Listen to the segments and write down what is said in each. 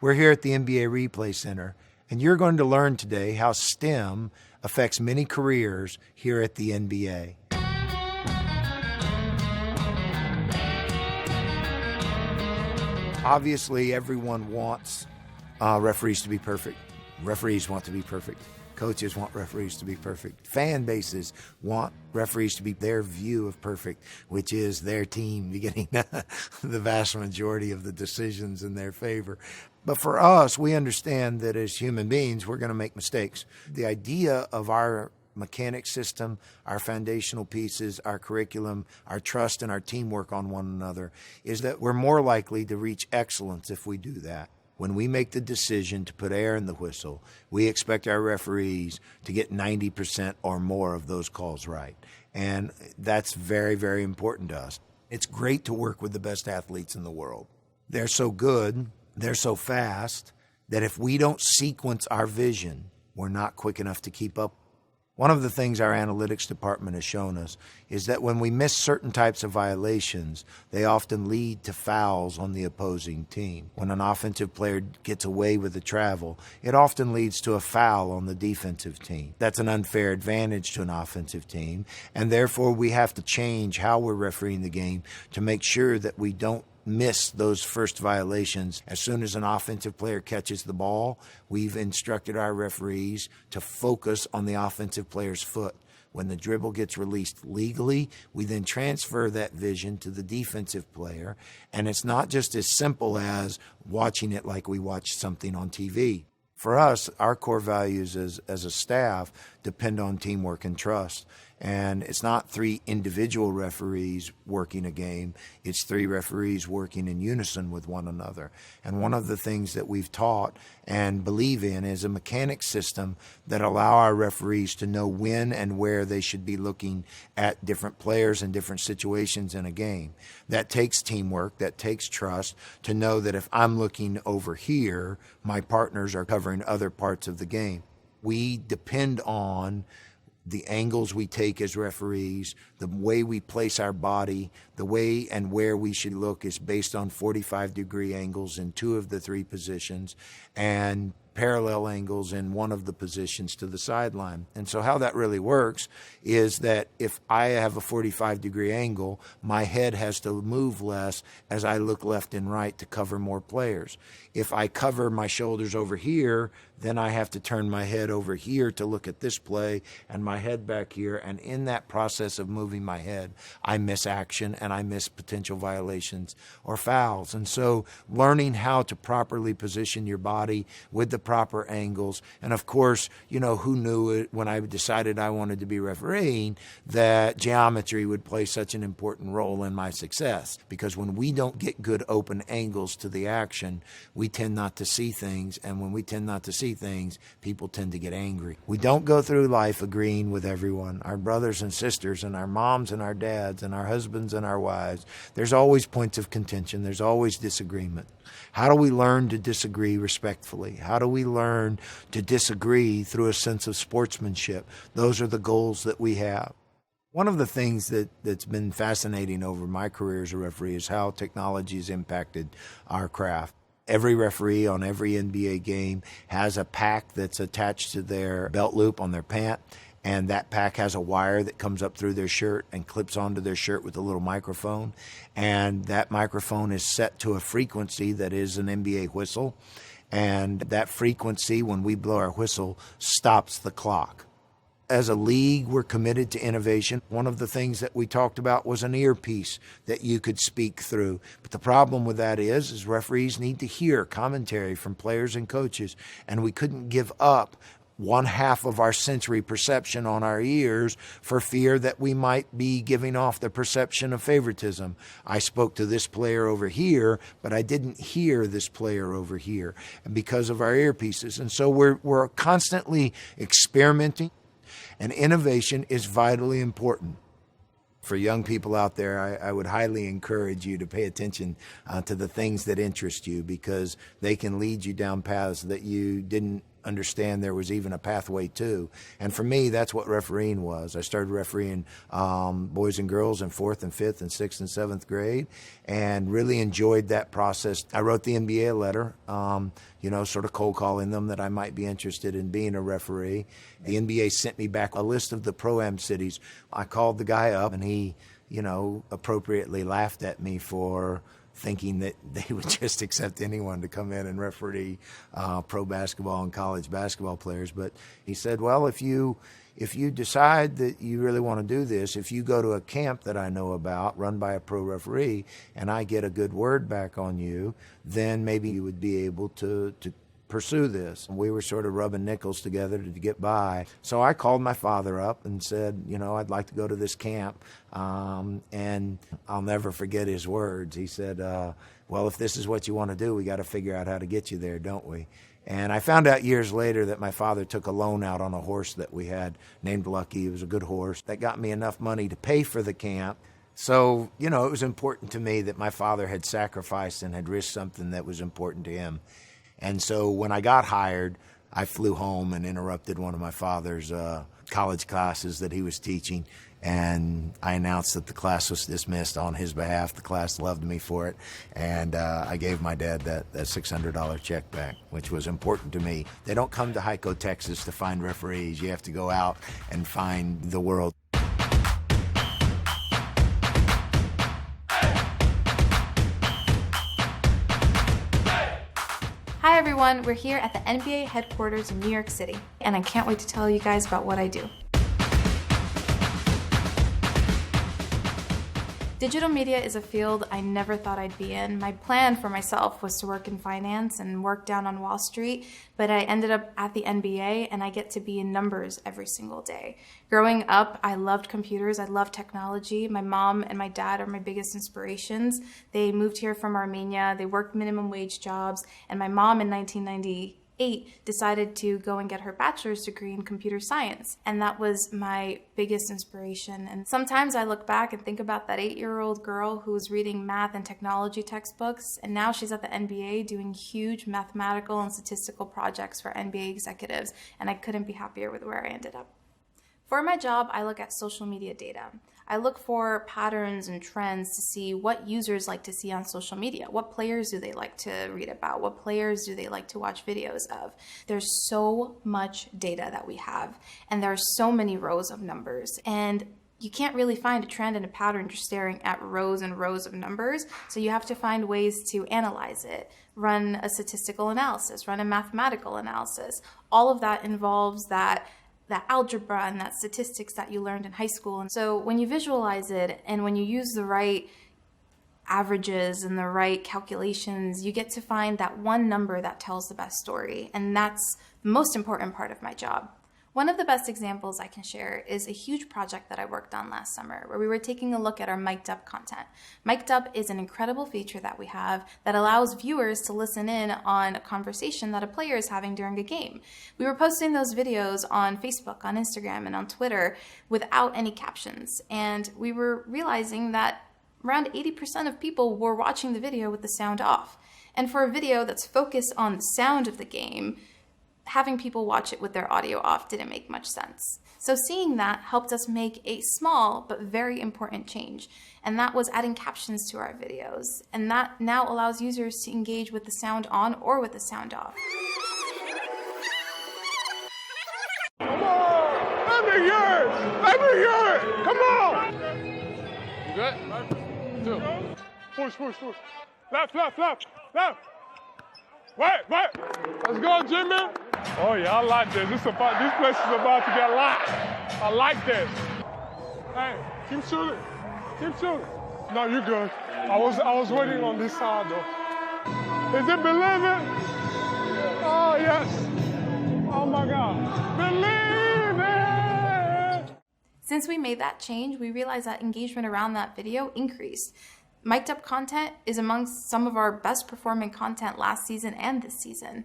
We're here at the NBA Replay Center, and you're going to learn today how STEM affects many careers here at the NBA. Obviously, everyone wants referees to be perfect. Referees want to be perfect. Coaches want referees to be perfect. Fan bases want referees to be their view of perfect, which is their team getting the vast majority of the decisions in their favor. But for us, we understand that as human beings, we're going to make mistakes. The idea of our mechanic system, our foundational pieces, our curriculum, our trust, and our teamwork on one another is that we're more likely to reach excellence if we do that. When we make the decision to put air in the whistle, we expect our referees to get 90% or more of those calls right. And that's very, very important to us. It's great to work with the best athletes in the world. They're so good, they're so fast, that if we don't sequence our vision, we're not quick enough to keep up. One of the things our analytics department has shown us is that when we miss certain types of violations, they often lead to fouls on the opposing team. When an offensive player gets away with the travel, it often leads to a foul on the defensive team. That's an unfair advantage to an offensive team, and therefore we have to change how we're refereeing the game to make sure that we don't miss those first violations. As soon as an offensive player catches the ball, we've instructed our referees to focus on the offensive player's foot. When the dribble gets released legally, we then transfer that vision to the defensive player, and it's not just as simple as watching it like we watch something on TV. For us, our core values as a staff depend on teamwork and trust. And it's not three individual referees working a game, it's three referees working in unison with one another. And one of the things that we've taught and believe in is a mechanic system that allow our referees to know when and where they should be looking at different players and different situations in a game. That takes teamwork, that takes trust to know that if I'm looking over here, my partners are covering other parts of the game. We depend on the angles we take as referees, the way we place our body, the way and where we should look is based on 45-degree angles in two of the three positions and parallel angles in one of the positions to the sideline. And so how that really works is that if I have a 45-degree angle, my head has to move less as I look left and right to cover more players. If I cover my shoulders over here, then I have to turn my head over here to look at this play and my head back here. And in that process of moving my head, I miss action and I miss potential violations or fouls. And so learning how to properly position your body with the proper angles. And of course, you know, who knew it when I decided I wanted to be refereeing that geometry would play such an important role in my success. Because when we don't get good open angles to the action, we tend not to see things. And when we tend not to see things, people tend to get angry. We don't go through life agreeing with everyone, our brothers and sisters and our moms and our dads and our husbands and our wives. There's always points of contention. There's always disagreement. How do we learn to disagree respectfully? How do we learn to disagree through a sense of sportsmanship? Those are the goals that we have. One of the things that's been fascinating over my career as a referee is how technology has impacted our craft. Every referee on every NBA game has a pack that's attached to their belt loop on their pant, and that pack has a wire that comes up through their shirt and clips onto their shirt with a little microphone, and that microphone is set to a frequency that is an NBA whistle, and that frequency, when we blow our whistle, stops the clock. As a league, we're committed to innovation. One of the things that we talked about was an earpiece that you could speak through. But the problem with that is referees need to hear commentary from players and coaches, and we couldn't give up one half of our sensory perception on our ears for fear that we might be giving off the perception of favoritism. I spoke to this player over here, but I didn't hear this player over here, and because of our earpieces. And so we're constantly experimenting. And innovation is vitally important. For young people out there, I would highly encourage you to pay attention to the things that interest you, because they can lead you down paths that you didn't understand there was even a pathway to. And for me, that's what refereeing was. I started refereeing boys and girls in 4th and 5th and 6th and 7th grade, and really enjoyed that process. I wrote the NBA a letter, sort of cold calling them that I might be interested in being a referee. The NBA sent me back a list of the Pro-Am cities. I called the guy up, and he, appropriately laughed at me for thinking that they would just accept anyone to come in and referee pro basketball and college basketball players. But he said, well, if you decide that you really want to do this, if you go to a camp that I know about run by a pro referee and I get a good word back on you, then maybe you would be able to pursue this. We were sort of rubbing nickels together to get by. So I called my father up and said, I'd like to go to this camp. And I'll never forget his words. He said, well, if this is what you want to do, we got to figure out how to get you there, don't we? And I found out years later that my father took a loan out on a horse that we had named Lucky. It was a good horse that got me enough money to pay for the camp. So, it was important to me that my father had sacrificed and had risked something that was important to him. And so when I got hired, I flew home and interrupted one of my father's college classes that he was teaching. And I announced that the class was dismissed on his behalf. The class loved me for it. And I gave my dad that $600 check back, which was important to me. They don't come to Hico, Texas to find referees. You have to go out and find the world. Hi everyone, we're here at the NBA headquarters in New York City, and I can't wait to tell you guys about what I do. Digital media is a field I never thought I'd be in. My plan for myself was to work in finance and work down on Wall Street, but I ended up at the NBA and I get to be in numbers every single day. Growing up, I loved computers, I loved technology. My mom and my dad are my biggest inspirations. They moved here from Armenia, they worked minimum wage jobs, and my mom in 1998 decided to go and get her bachelor's degree in computer science. And that was my biggest inspiration. And sometimes I look back and think about that 8-year-old girl who was reading math and technology textbooks, and now she's at the NBA doing huge mathematical and statistical projects for NBA executives, and I couldn't be happier with where I ended up. For my job, I look at social media data. I look for patterns and trends to see what users like to see on social media. What players do they like to read about? What players do they like to watch videos of? There's so much data that we have, and there are so many rows of numbers. And you can't really find a trend and a pattern just staring at rows and rows of numbers. So you have to find ways to analyze it, run a statistical analysis, run a mathematical analysis. All of that involves that algebra and that statistics that you learned in high school. And so when you visualize it and when you use the right averages and the right calculations, you get to find that one number that tells the best story. And that's the most important part of my job. One of the best examples I can share is a huge project that I worked on last summer where we were taking a look at our mic'd up content. Mic'd up is an incredible feature that we have that allows viewers to listen in on a conversation that a player is having during a game. We were posting those videos on Facebook, on Instagram, and on Twitter without any captions. And we were realizing that around 80% of people were watching the video with the sound off. And for a video that's focused on the sound of the game, having people watch it with their audio off didn't make much sense. So seeing that helped us make a small but very important change, and that was adding captions to our videos. And that now allows users to engage with the sound on or with the sound off. Come on! Let me hear it! Let me hear it! Come on! You good? 2. Push. Left. Wait. Let's go, Jimmy. Oh, yeah, I like this. This place is about to get locked. I like this. Hey, keep shooting. No, you're good. I was waiting on this side, though. Is it Believe It? Oh, yes. Oh, my God. Believe It! Since we made that change, we realized that engagement around that video increased. Mic'd up content is amongst some of our best performing content last season and this season.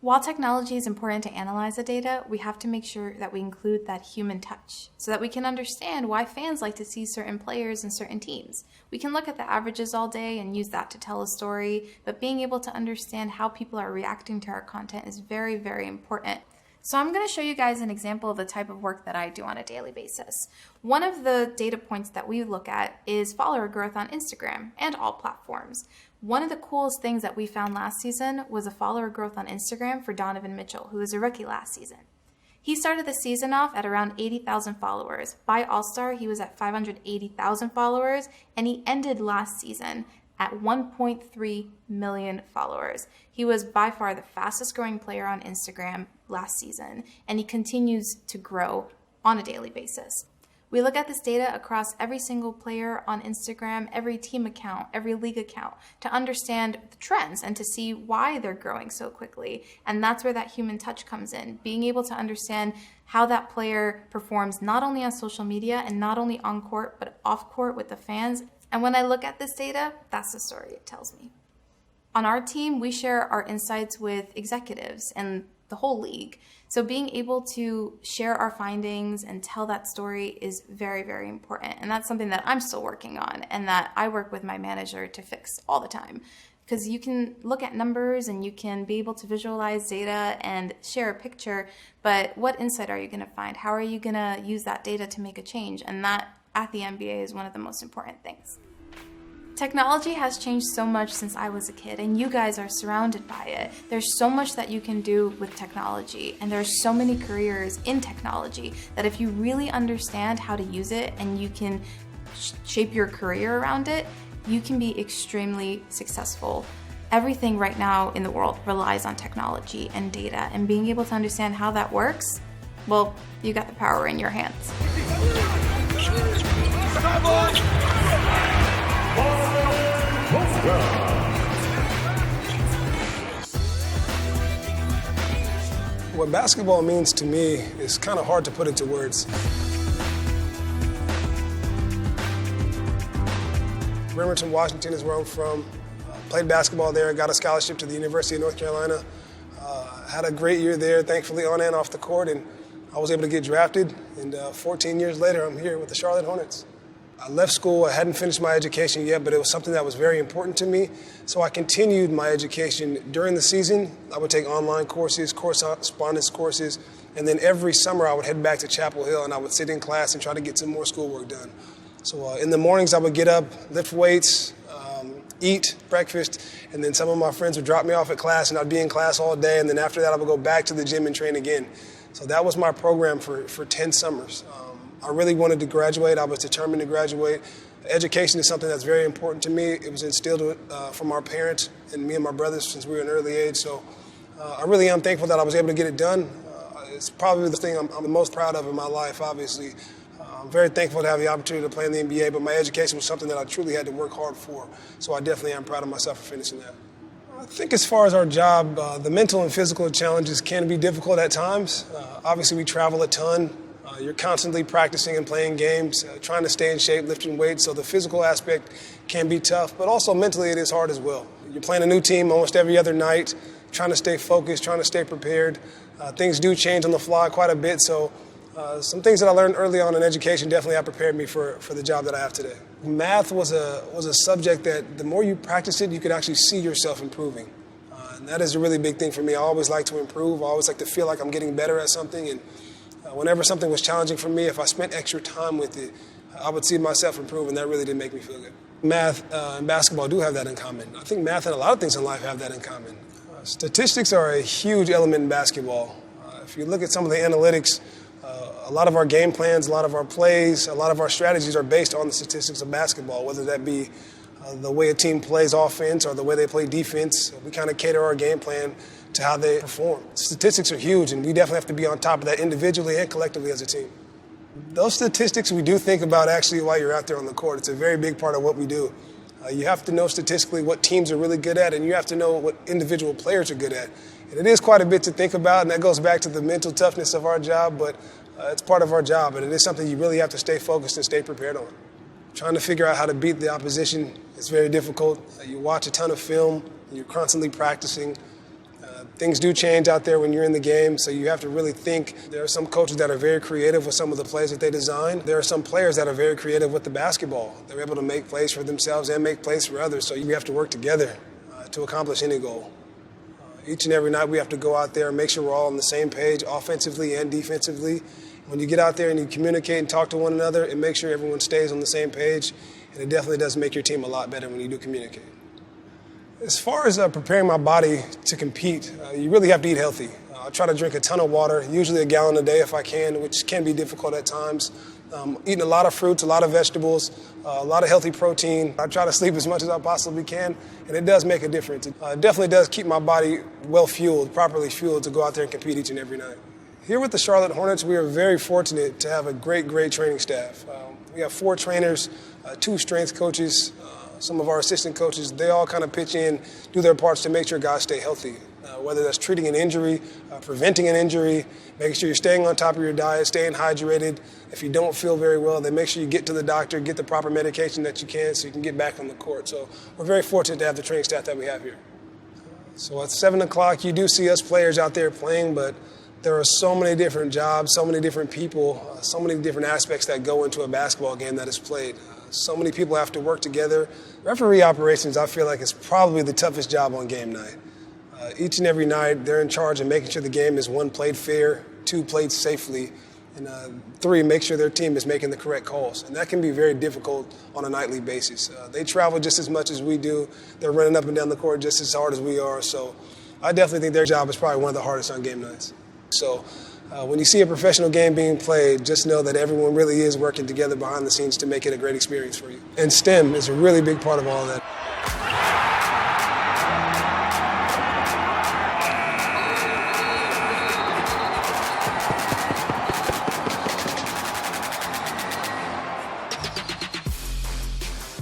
While technology is important to analyze the data, we have to make sure that we include that human touch so that we can understand why fans like to see certain players and certain teams. We can look at the averages all day and use that to tell a story, but being able to understand how people are reacting to our content is very, very important. So I'm going to show you guys an example of the type of work that I do on a daily basis. One of the data points that we look at is follower growth on Instagram and all platforms. One of the coolest things that we found last season was a follower growth on Instagram for Donovan Mitchell, who was a rookie last season. He started the season off at around 80,000 followers. By All-Star, he was at 580,000 followers, and he ended last season at 1.3 million followers. He was by far the fastest growing player on Instagram last season, and he continues to grow on a daily basis. We look at this data across every single player on Instagram, every team account, every league account, to understand the trends and to see why they're growing so quickly. And that's where that human touch comes in, being able to understand how that player performs not only on social media and not only on court, but off court with the fans. And when I look at this data, that's the story it tells me. On our team, we share our insights with executives and the whole league. So being able to share our findings and tell that story is very, very important. And that's something that I'm still working on and that I work with my manager to fix all the time. Because you can look at numbers and you can be able to visualize data and share a picture, but what insight are you going to find? How are you going to use that data to make a change? And that at the NBA is one of the most important things. Technology has changed so much since I was a kid, and you guys are surrounded by it. There's so much that you can do with technology, and there's so many careers in technology that if you really understand how to use it and you can shape your career around it, you can be extremely successful. Everything right now in the world relies on technology and data, and being able to understand how that works, well, you got the power in your hands. What basketball means to me is kind of hard to put into words. Bremerton, Washington is where I'm from. Played basketball there, got a scholarship to the University of North Carolina. Had a great year there, thankfully on and off the court, and I was able to get drafted. And 14 years later, I'm here with the Charlotte Hornets. I left school, I hadn't finished my education yet, but it was something that was very important to me. So I continued my education during the season. I would take online courses, correspondence courses, and then every summer I would head back to Chapel Hill and I would sit in class and try to get some more schoolwork done. So in the mornings I would get up, lift weights, eat breakfast, and then some of my friends would drop me off at class and I'd be in class all day, and then after that I would go back to the gym and train again. So that was my program for 10 summers. I really wanted to graduate. I was determined to graduate. Education is something that's very important to me. It was instilled from our parents and me and my brothers since we were an early age. So I really am thankful that I was able to get it done. It's probably the thing I'm the most proud of in my life, obviously. I'm very thankful to have the opportunity to play in the NBA, but my education was something that I truly had to work hard for. So I definitely am proud of myself for finishing that. I think as far as our job, the mental and physical challenges can be difficult at times. Obviously, we travel a ton. You're constantly practicing and playing games, trying to stay in shape, lifting weights, so the physical aspect can be tough, but also mentally it is hard as well. You're playing a new team almost every other night, trying to stay focused, trying to stay prepared. Things do change on the fly quite a bit, so some things that I learned early on in education definitely have prepared me for the job that I have today. Math was a subject that the more you practice it, you could actually see yourself improving. And that is a really big thing for me. I always like to improve. I always like to feel like I'm getting better at something, and whenever something was challenging for me, if I spent extra time with it, I would see myself improve, and that really did make me feel good. Math and basketball do have that in common. I think math and a lot of things in life have that in common. Statistics are a huge element in basketball. If you look at some of the analytics, a lot of our game plans, a lot of our plays, a lot of our strategies are based on the statistics of basketball, whether that be the way a team plays offense or the way they play defense. We kind of cater our game plan to how they perform. Statistics are huge, and we definitely have to be on top of that individually and collectively as a team. Those statistics we do think about actually while you're out there on the court. It's a very big part of what we do. You have to know statistically what teams are really good at, and you have to know what individual players are good at. And it is quite a bit to think about, and that goes back to the mental toughness of our job, but it's part of our job, and it is something you really have to stay focused and stay prepared on. Trying to figure out how to beat the opposition is very difficult. You watch a ton of film, you're constantly practicing. Things do change out there when you're in the game, so you have to really think. There are some coaches that are very creative with some of the plays that they design. There are some players that are very creative with the basketball. They're able to make plays for themselves and make plays for others, so you have to work together to accomplish any goal. Each and every night we have to go out there and make sure we're all on the same page, offensively and defensively. When you get out there and you communicate and talk to one another, it makes sure everyone stays on the same page, and it definitely does make your team a lot better when you do communicate. As far as preparing my body to compete, you really have to eat healthy. I try to drink a ton of water, usually a gallon a day if I can, which can be difficult at times. Eating a lot of fruits, a lot of vegetables, a lot of healthy protein. I try to sleep as much as I possibly can, and it does make a difference. It definitely does keep my body well-fueled, properly fueled to go out there and compete each and every night. Here with the Charlotte Hornets, we are very fortunate to have a great training staff. We have 4 trainers, 2 strength coaches, some of our assistant coaches. They all kind of pitch in, do their parts to make sure guys stay healthy, whether that's treating an injury, preventing an injury, making sure you're staying on top of your diet, staying hydrated. If you don't feel very well, then make sure you get to the doctor, get the proper medication that you can so you can get back on the court. So we're very fortunate to have the training staff that we have here. So at 7 o'clock, you do see us players out there playing, but there are so many different jobs, so many different people, so many different aspects that go into a basketball game that is played. So many people have to work together. Referee operations, I feel like, is probably the toughest job on game night. Each and every night, they're in charge of making sure the game is 1, played fair, 2, played safely, and 3, make sure their team is making the correct calls. And that can be very difficult on a nightly basis. They travel just as much as we do. They're running up and down the court just as hard as we are. So I definitely think their job is probably one of the hardest on game nights. So when you see a professional game being played, just know that everyone really is working together behind the scenes to make it a great experience for you. And STEM is a really big part of all that.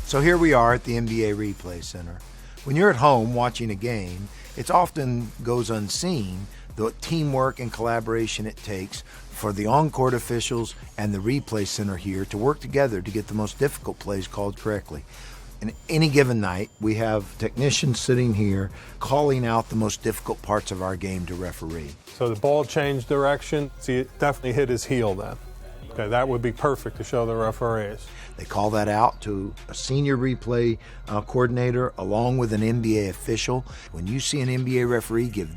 So here we are at the NBA Replay Center. When you're at home watching a game, it often goes unseen the teamwork and collaboration it takes for the on-court officials and the replay center here to work together to get the most difficult plays called correctly. And any given night, we have technicians sitting here calling out the most difficult parts of our game to referee. So the ball changed direction. See, it definitely hit his heel then. Okay, that would be perfect to show the referees. They call that out to a senior replay coordinator along with an NBA official. When you see an NBA referee give